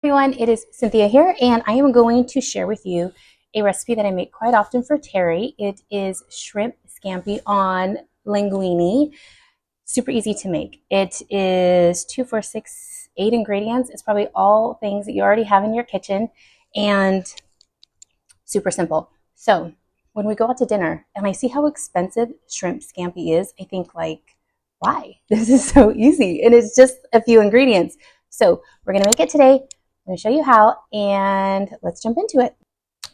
Everyone, it is Cynthia here, and I am going to share with you a recipe that I make quite often for Terry. It is shrimp scampi on linguine. Super easy to make. It is 2, 4, 6, 8 ingredients. It's probably all things that you already have in your kitchen and super simple. So when we go out to dinner and I see how expensive shrimp scampi is, I think like, why? This is so easy and it's just a few ingredients. So we're gonna make it today. I'm going to show you how, and let's jump into it.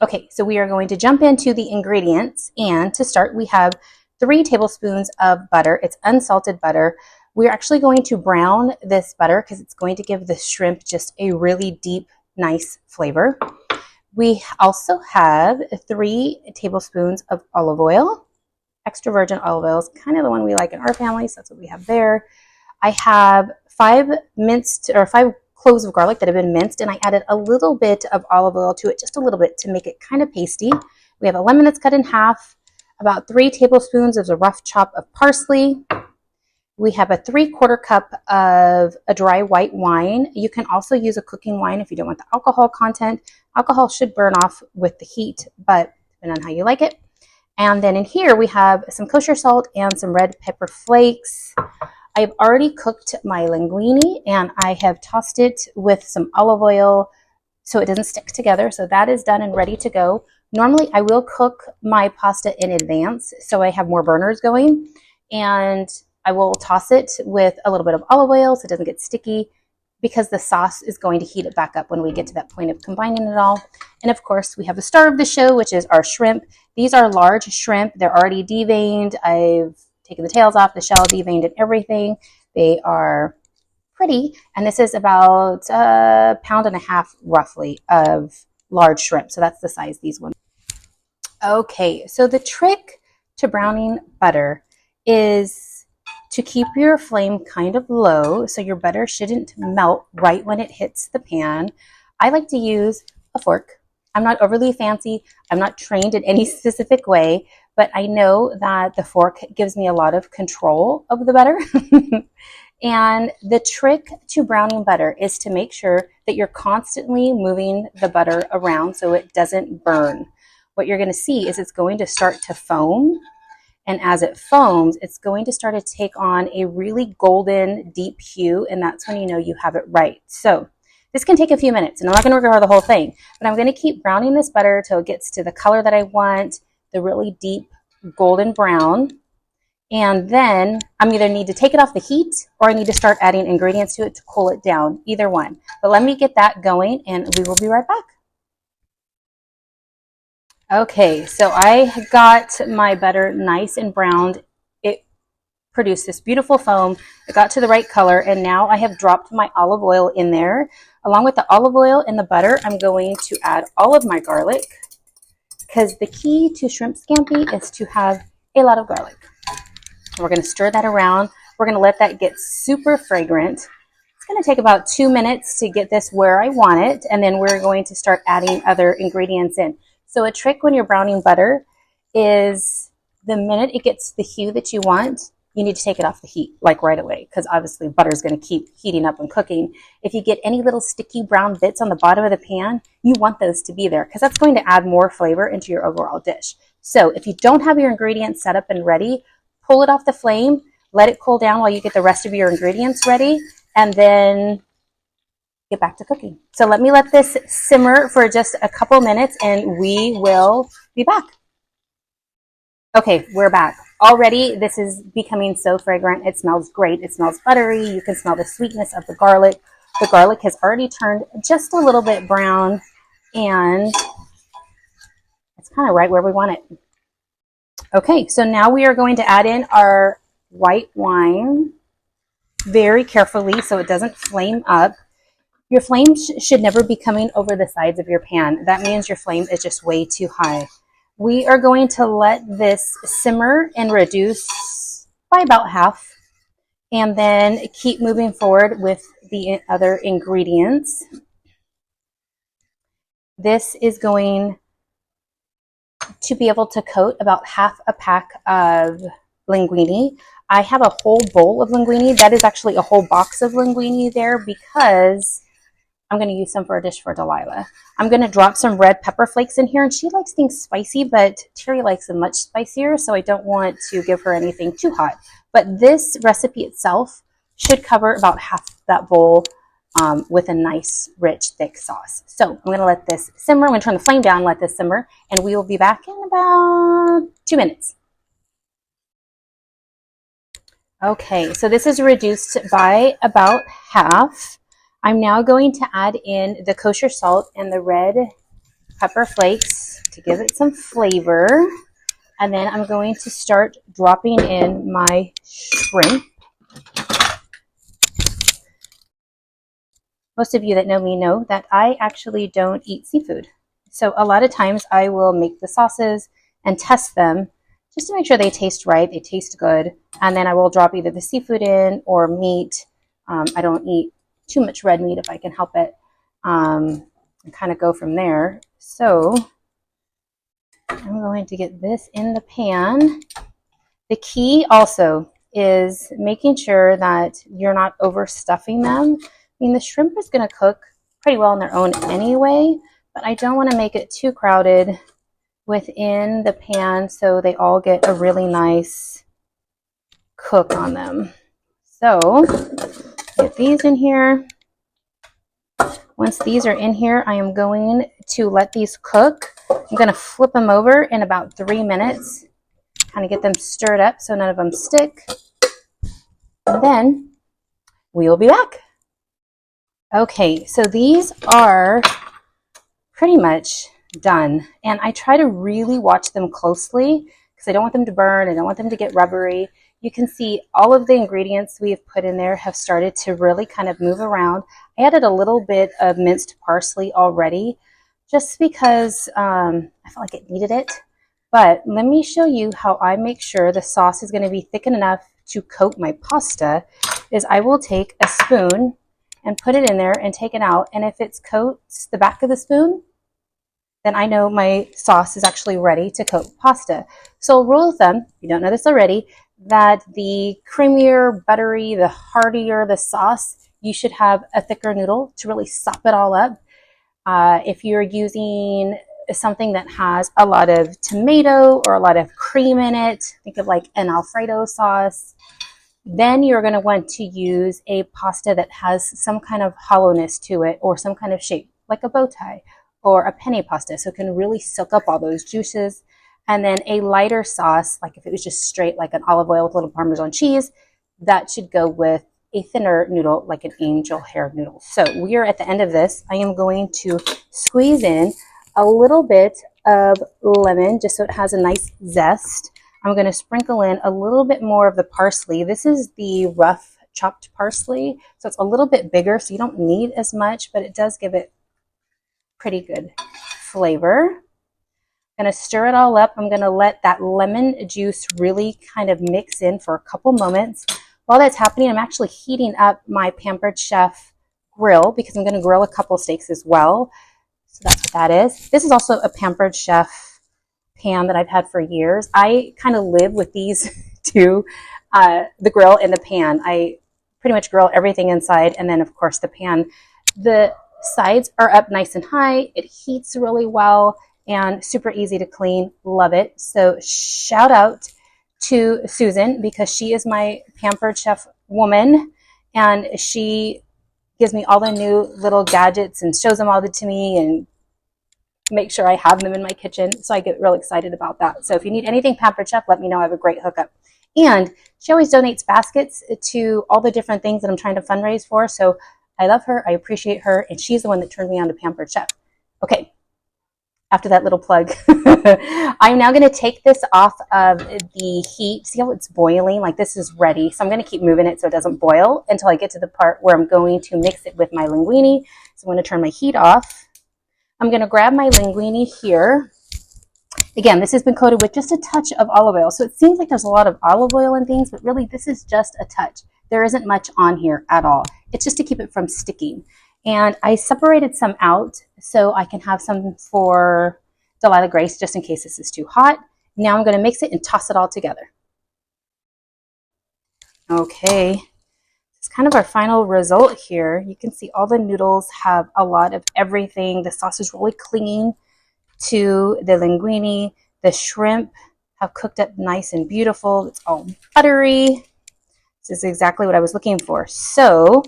Okay, so we are going to jump into the ingredients, and to start, we have 3 tablespoons of butter. It's unsalted butter. We're actually going to brown this butter because it's going to give the shrimp just a really deep, nice flavor. We also have 3 tablespoons of olive oil. Extra virgin olive oil is kind of the one we like in our family, so that's what we have there. I have 5 cloves of garlic that have been minced, and I added a little bit of olive oil to it, just a little bit, to make it kind of pasty. We have a lemon that's cut in half, about 3 tablespoons of a rough chop of parsley. We have a 3/4 cup of a dry white wine. You can also use a cooking wine if you don't want the alcohol content. Alcohol should burn off with the heat, but depending on how you like it. And then in here we have some kosher salt and some red pepper flakes. I've already cooked my linguine and I have tossed it with some olive oil so it doesn't stick together. So that is done and ready to go. Normally I will cook my pasta in advance so I have more burners going, and I will toss it with a little bit of olive oil so it doesn't get sticky, because the sauce is going to heat it back up when we get to that point of combining it all. And of course we have the star of the show, which is our shrimp. These are large shrimp. They're already deveined. I've taken the tails off, the shell deveined and everything. They are pretty, and this is about 1.5 pounds roughly of large shrimp. So that's the size these ones. Okay, so the trick to browning butter is to keep your flame kind of low so your butter shouldn't melt right when it hits the pan. I like to use a fork. I'm not overly fancy. I'm not trained in any specific way, but I know that the fork gives me a lot of control of the butter. And the trick to browning butter is to make sure that you're constantly moving the butter around so it doesn't burn. What you're going to see is it's going to start to foam. And as it foams, it's going to start to take on a really golden, deep hue, and that's when you know you have it right. So this can take a few minutes, and I'm not going to record the whole thing, but I'm going to keep browning this butter till it gets to the color that I want, the really deep golden brown. And then I'm either need to take it off the heat or I need to start adding ingredients to it to cool it down, either one. But let me get that going and we will be right back. Okay, so I got my butter nice and browned. It produced this beautiful foam. It got to the right color, and now I have dropped my olive oil in there. Along with the olive oil and the butter, I'm going to add all of my garlic, because the key to shrimp scampi is to have a lot of garlic. We're going to stir that around. We're going to let that get super fragrant. It's going to take about 2 minutes to get this where I want it, and then we're going to start adding other ingredients in. So a trick when you're browning butter is the minute it gets the hue that you want, you need to take it off the heat, like right away, because obviously butter is going to keep heating up and cooking. If you get any little sticky brown bits on the bottom of the pan, you want those to be there, because that's going to add more flavor into your overall dish. So if you don't have your ingredients set up and ready, pull it off the flame, let it cool down while you get the rest of your ingredients ready, and then get back to cooking. So let me let this simmer for just a couple minutes and we will be back. Okay, we're back. Already this is becoming so fragrant. It smells great. It smells buttery. You can smell the sweetness of the garlic. The garlic has already turned just a little bit brown, and it's kind of right where we want it. Okay, so now we are going to add in our white wine very carefully so it doesn't flame up. Your flame should never be coming over the sides of your pan. That means your flame is just way too high. We are going to let this simmer and reduce by about half, and then keep moving forward with the other ingredients. This is going to be able to coat about half a pack of linguine. I have a whole bowl of linguine. That is actually a whole box of linguine there, because I'm going to use some for a dish for Delilah. I'm going to drop some red pepper flakes in here, and she likes things spicy, but Terry likes them much spicier, so I don't want to give her anything too hot. But this recipe itself should cover about half that bowl with a nice, rich, thick sauce. So I'm going to let this simmer. I'm going to turn the flame down, let this simmer, and we will be back in about 2 minutes. Okay, so this is reduced by about half. I'm now going to add in the kosher salt and the red pepper flakes to give it some flavor. And then I'm going to start dropping in my shrimp. Most of you that know me know that I actually don't eat seafood. So a lot of times I will make the sauces and test them just to make sure they taste right, they taste good. And then I will drop either the seafood in or meat. I don't eat too much red meat if I can help it, and kind of go from there. So I'm going to get this in the pan. The key also is making sure that you're not overstuffing them. I mean, the shrimp is going to cook pretty well on their own anyway, but I don't want to make it too crowded within the pan so they all get a really nice cook on them. So get these in here. Once these are in here, I am going to let these cook. I'm going to flip them over in about 3 minutes, kind of get them stirred up so none of them stick. And then we will be back. Okay, so these are pretty much done. And I try to really watch them closely because I don't want them to burn. I don't want them to get rubbery. You can see all of the ingredients we have put in there have started to really kind of move around. I added a little bit of minced parsley already just because I felt like it needed it. But let me show you how I make sure the sauce is going to be thick enough to coat my pasta. Is I will take a spoon and put it in there and take it out. And if it coats the back of the spoon, then I know my sauce is actually ready to coat pasta. So rule of thumb, if you don't know this already, that the creamier, buttery, the heartier the sauce, you should have a thicker noodle to really sop it all up. If you're using something that has a lot of tomato or a lot of cream in it, think of like an Alfredo sauce, then you're going to want to use a pasta that has some kind of hollowness to it or some kind of shape, like a bow tie or a penne pasta, so it can really soak up all those juices. And then a lighter sauce, like if it was just straight like an olive oil with a little Parmesan cheese, that should go with a thinner noodle like an angel hair noodle. So we are at the end of this. I am going to squeeze in a little bit of lemon just so it has a nice zest. I'm going to sprinkle in a little bit more of the parsley. This is the rough chopped parsley, so it's a little bit bigger, so you don't need as much, but it does give it pretty good flavor. I'm going to stir it all up. I'm going to let that lemon juice really kind of mix in for a couple moments. While that's happening, I'm actually heating up my Pampered Chef grill because I'm going to grill a couple steaks as well. So that's what that is. This is also a Pampered Chef pan that I've had for years. I kind of live with these two, the grill and the pan. I pretty much grill everything inside, and then of course the pan. The sides are up nice and high. It heats really well and super easy to clean. Love it. So shout out to Susan because she is my Pampered Chef woman, and she gives me all the new little gadgets and shows them all to me and make sure I have them in my kitchen. So I get real excited about that. So if you need anything Pampered Chef, let me know. I have a great hookup. And she always donates baskets to all the different things that I'm trying to fundraise for. So I love her. I appreciate her. And she's the one that turned me on to Pampered Chef. Okay. After that little plug, I'm now going to take this off of the heat. See how it's boiling? Like this is ready. So I'm going to keep moving it so it doesn't boil until I get to the part where I'm going to mix it with my linguine. So I'm going to turn my heat off. I'm going to grab my linguine here. Again, this has been coated with just a touch of olive oil. So it seems like there's a lot of olive oil and things, but really this is just a touch. There isn't much on here at all. It's just to keep it from sticking. And I separated some out so I can have some for Delilah Grace just in case this is too hot. Now I'm going to mix it and toss it all together. Okay, it's kind of our final result here. You can see all the noodles have a lot of everything. The sauce is really clinging to the linguine. The shrimp have cooked up nice and beautiful. It's all buttery. This is exactly what I was looking for. So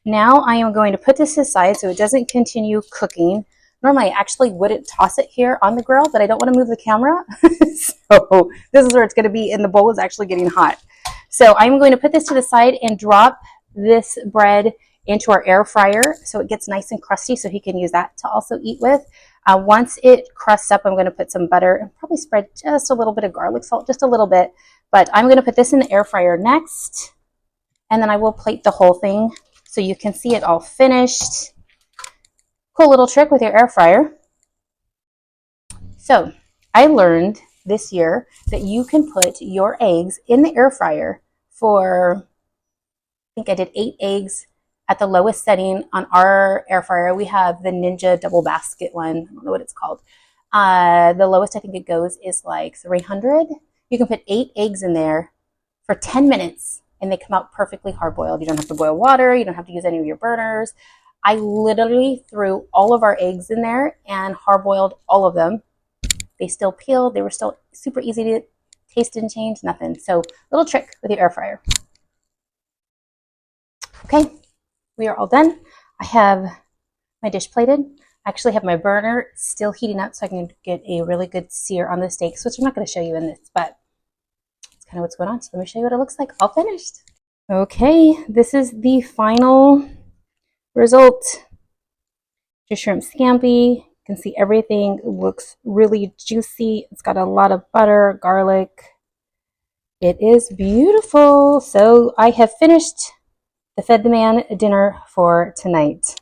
now I am going to put this aside so it doesn't continue cooking. Normally I actually wouldn't toss it here on the grill, but I don't want to move the camera. So this is where it's going to be, and the bowl is actually getting hot. So I'm going to put this to the side and drop this bread into our air fryer so it gets nice and crusty so he can use that to also eat with. Once it crusts up, I'm going to put some butter and probably spread just a little bit of garlic salt, just a little bit. But I'm going to put this in the air fryer next, and then I will plate the whole thing so you can see it all finished. Cool little trick with your air fryer. So I learned this year that you can put your eggs in the air fryer for, I think I did 8 eggs at the lowest setting on our air fryer. We have the Ninja double basket one. I don't know what it's called. The lowest I think it goes is like 300. You can put 8 eggs in there for 10 minutes and they come out perfectly hard boiled. You don't have to boil water. You don't have to use any of your burners. I literally threw all of our eggs in there and hard boiled all of them. They still peeled. They were still super easy to taste and change, nothing. So little trick with your air fryer. Okay, we are all done. I have my dish plated. I actually have my burner still heating up so I can get a really good sear on the steaks, which I'm not going to show you in this, but it's kind of what's going on. So let me show you what it looks like all finished. Okay, this is the final result. Just shrimp scampi. You can see everything looks really juicy. It's got a lot of butter, garlic. It is beautiful. So I have finished the Fed the Man dinner for tonight.